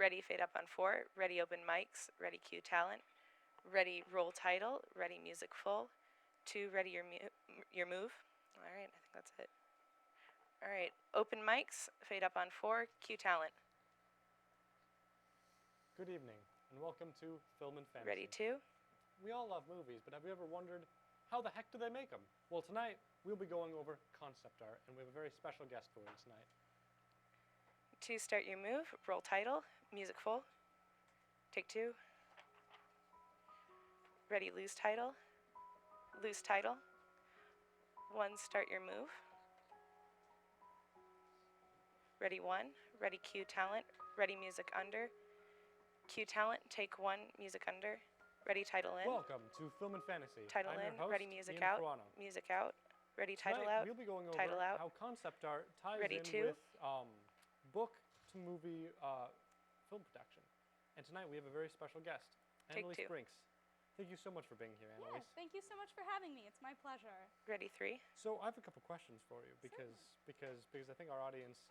Ready, fade up on 4. Ready, open mics. Ready, cue talent. Ready, roll title. Ready, music full. 2, ready, your move. All right, I think that's it. All right, open mics, fade up on 4, cue talent. Good evening, and welcome to Film and Fantasy. Ready, 2. We all love movies, but have you ever wondered, how the heck do they make them? Well, tonight, we'll be going over concept art, and we have a very special guest for you tonight. 2, start your move, roll title, music full. Take 2. Ready, lose title. Lose title. 1, start your move. Ready, 1. Ready, cue talent. Ready, music under. Cue talent, take 1, music under. Ready, title in. Welcome to Film and Fantasy. Title I'm in, your host, ready, music Ian out. Carano. Music out. Ready, title Tonight, out. we'll be going over title out. how concept art ties Ready, in 2. with book to movie film production. And tonight we have a very special guest, Take Annalise 2. Brinks. Thank you so much for being here, Annalise. Yes, thank you so much for having me. It's my pleasure. Ready, 3. So I have a couple questions for you because I think our audience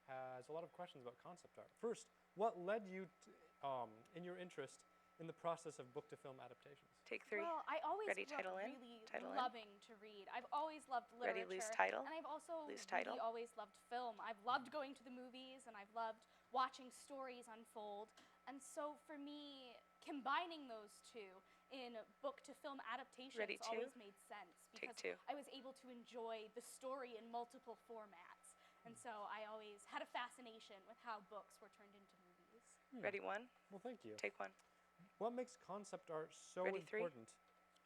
has a lot of questions about concept art. First, what led you to, in your interest in the process of book-to-film adaptations? Take 3. Well, I always Ready, grew title up in. really Title in. loving to read. I've always loved literature. Ready, lose title. And I've also Lose really title. always loved film. I've loved going to the movies, and I've loved watching stories unfold. And so for me, combining those two in book-to-film adaptations Ready, 2. always made sense Take because 2. I was able to enjoy the story in multiple formats. And so I always had a fascination with how books were turned into movies. Ready, 1. Well, thank you. Take 1. What makes concept art so Ready, 3. important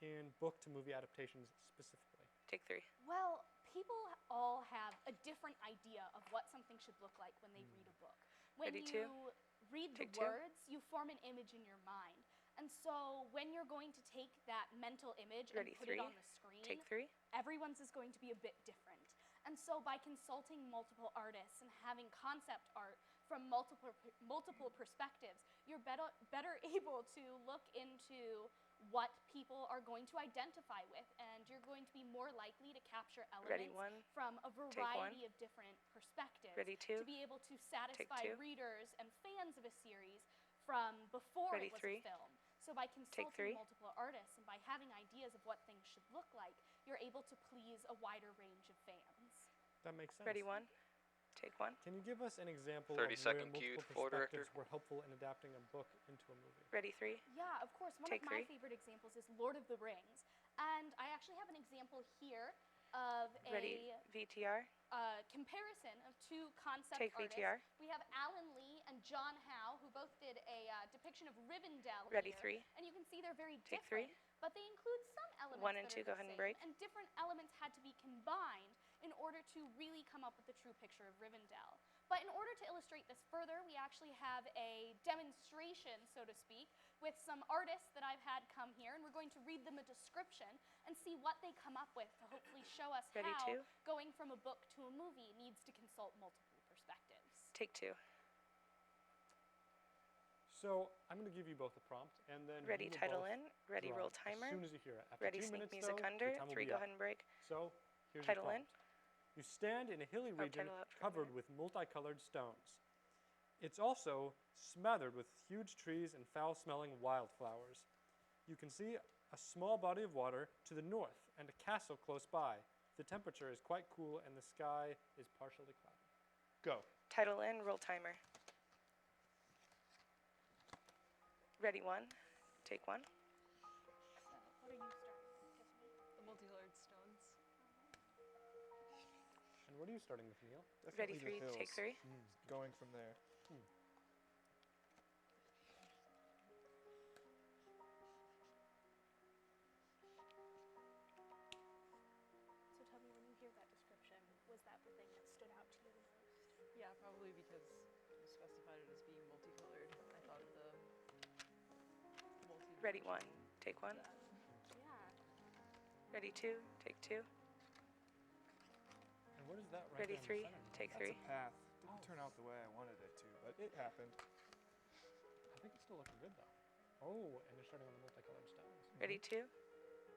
in book-to-movie adaptations specifically? Take 3. Well, people all have a different idea of what something should look like when they read a book. When Ready, you 2. read the Take 2. words, you form an image in your mind. And so when you're going to take that mental image Ready, and put 3. it on the screen, Take 3. everyone's is going to be a bit different. And so by consulting multiple artists and having concept art from multiple perspectives, you're better able to look into what people are going to identify with, and you're going to be more likely to capture Ready, elements 1. from a Take variety 1. of different perspectives. Ready, 2. To be able to satisfy 2. readers and fans of a series from before Ready, it was 3. a film. So by Take 3. consulting multiple artists and by having ideas of what things should look like, you're able to please a wider range of fans. That makes sense. Ready, 1. Take 1. Can you give us an example 30 of where second multiple cue for perspectives director. were helpful in adapting a book into a movie? Ready, 3. Yeah, of course. One Take of my 3. favorite examples is Lord of the Rings. And I actually have an example here of Ready, VTR. a comparison of two concept Take artists. VTR. We have Alan Lee and John Howe, who both did a depiction of Rivendell Ready, here. 3. And you can see they're very Take different. 3. But they include some elements 1 and that 2, are go the ahead and same, break. and different elements had to be combined in order to really come up with the true picture of Rivendell. But in order to illustrate this further, we actually have a demonstration, so to speak, with some artists that I've had come here, and we're going to read them a description and see what they come up with to hopefully show us Ready, how 2. going from a book to a movie needs to consult multiple perspectives. Take 2. So I'm going to give you both a prompt, and then Ready, you will title both in. Ready, draw roll as timer. soon as you hear it. After Ready, 2 sneak minutes, music though, under. your time will 3, be go up. ahead and break. So here's Title your in. prompt. You stand in a hilly region title out for a covered minute. with multicolored stones. It's also smothered with huge trees and foul-smelling wildflowers. You can see a small body of water to the north and a castle close by. The temperature is quite cool and the sky is partially cloudy. Go. Title in, roll timer. Ready, 1. Take 1. So what are you starting with, Tiffany? The multicolored stones. And what are you starting with, Neil? Ready, Definitely 3. the Take hills. 3. Going from there. So tell me, when you hear that description, was that the thing that stood out to you the most? Yeah, probably because you specified it as being multicolored. I thought of the multi. Ready, 1. Take 1. Yeah. Ready, 2. Take 2. And what is that right Ready, there in the 3. center? Take That's 3. a path. Didn't turn out the way I wanted it to, but it happened. I think it's still looking good, though. Oh, and you're starting on the multicolored stones. Ready, 2.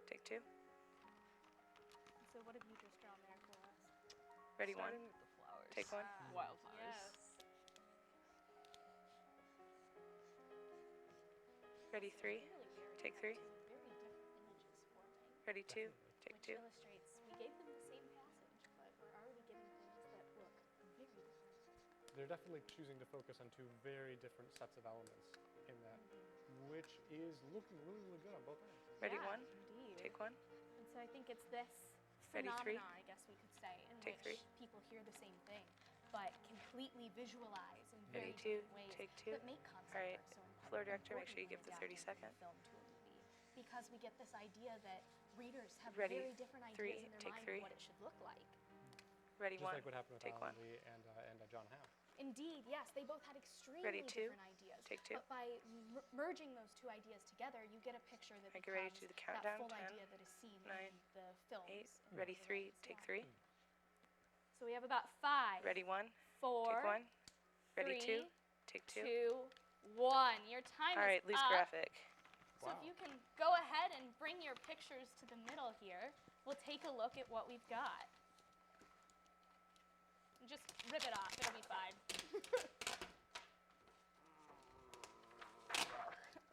Take 2. So what have you just drawn there for us? Ready, 1. Starting with the flowers. Take 1. Wildflowers. Yes. Ready, So 3. clearly we already Take have 3. two very different images forming, Ready, 2. Definitely. Take which 2. illustrates we gave them the same passage, but we're already getting things that look very different. They're definitely choosing to focus on two very different sets of elements in that, which is looking really, really good on both ends. Ready, Yeah, 1. Indeed. Take 1. And so I think it's this Ready, 3. phenomenon, I guess we could say, in Take which 3. people hear the same thing, but completely visualize in Ready, very 2. different ways Take 2. that make concept Alright, art so important. floor director, make sure you when give the adapting 30 second. Film to a movie, because we get this idea that readers have Ready, very different 3. ideas in their Take mind 3. of what it should look like. Ready, Just 1. like what happened with Take Alan 1. Lee and John Howe. Indeed, yes, they both had extremely Ready, 2. different ideas. Take 2. But by merging those two ideas together, you get a picture that Alright, get ready becomes to do the that countdown. full 10, idea that is seen 9, in the films. 8. and Ready, the 3. movies, Take yeah. 3. So we have about 5, Ready, 1. 4, Take 1. Ready, 2. 3, Take 2. 2, 1. Your time Alright, is loose up. graphic. So Wow. if you can go ahead and bring your pictures to the middle here, we'll take a look at what we've got. Just rip it off, it'll be fine.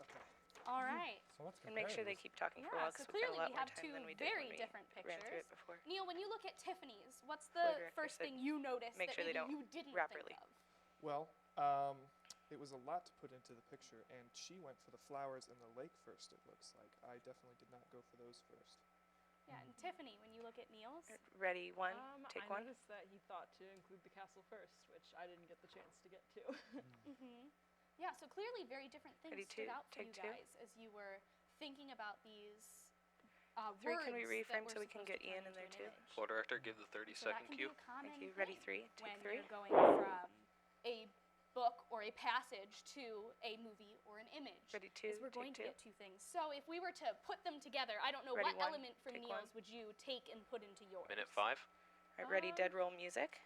Okay. All right. So let's And make sure they keep talking for a while Yeah, so because we've got a clearly lot we more have time two than we did very when we different ran through pictures. it before. Neil, when you look at Tiffany's, what's Floor the director first said thing you noticed make that sure they maybe don't you didn't wrap think early. of? Well, it was a lot to put into the picture, and she went for the flowers in the lake first, it looks like. I definitely did not go for those first. Yeah, and Tiffany, when you look at Neil's, Ready, 1. Take I 1. noticed that he thought to include the castle first, which I didn't get the chance to get to. yeah, so clearly very different things Ready, stood 2, out for take you 2. guys as you were thinking about these 3, words can we that reframe were so we can supposed get to turn Ian in into there an too? image. Floor director, give the So that 30-second can cue. be a common Thank you. Ready, thing 3. when Take 3. you're going from a book or a passage to a movie or an image. Ready, 2. Is we're going Take 2. to get two things. So if we were to put them together, I don't know Ready, what 1. element from Take Neil's 1. would you take and put into yours? Minute 5. Alright, ready, dead roll music.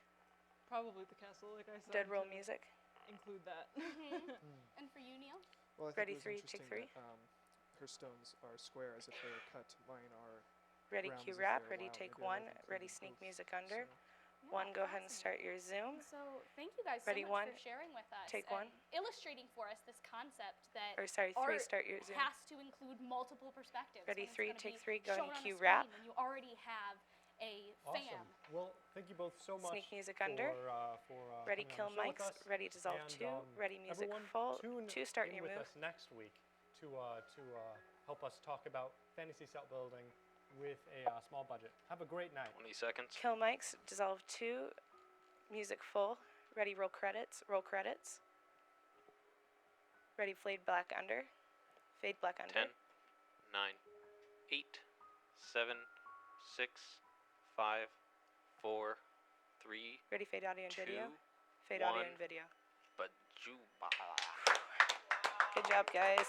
Probably the castle, like I said. Dead roll to music. Include that. And for you, Neil? Well, I think Ready, it was 3, interesting take 3. that her stones are square as if they were cut. Mine are Ready, round cue as if wrap. they're Ready, round. take Maybe I 1. wasn't Ready, including sneak both, music under. so- 1, go ahead and start your zoom. And so thank you guys Ready, so much 1. for sharing with us Take and 1. illustrating for us this concept that Or sorry, 3, art start your zoom. has to include multiple perspectives. Ready, when it's 3, gonna take be 3, go shown and on a cue screen wrap. When you already have a Awesome. fan. Well, thank you both so much Sneak music under. for Ready, coming kill on the show with mics. us. Ready, dissolve And, 2. Ready, music everyone, full. tune 2, start in your with move. us next week to help us talk about fantasy set building with a small budget. Have a great night. 20 seconds. Kill mics. Dissolve 2. Music full. Ready, roll credits. Roll credits. Ready, fade black under. Fade black under. 10, 9, 8, 7, 6, 5, 4, 3, Ready, fade audio and 2, video. Fade audio 1. and video. But you. Good job, guys.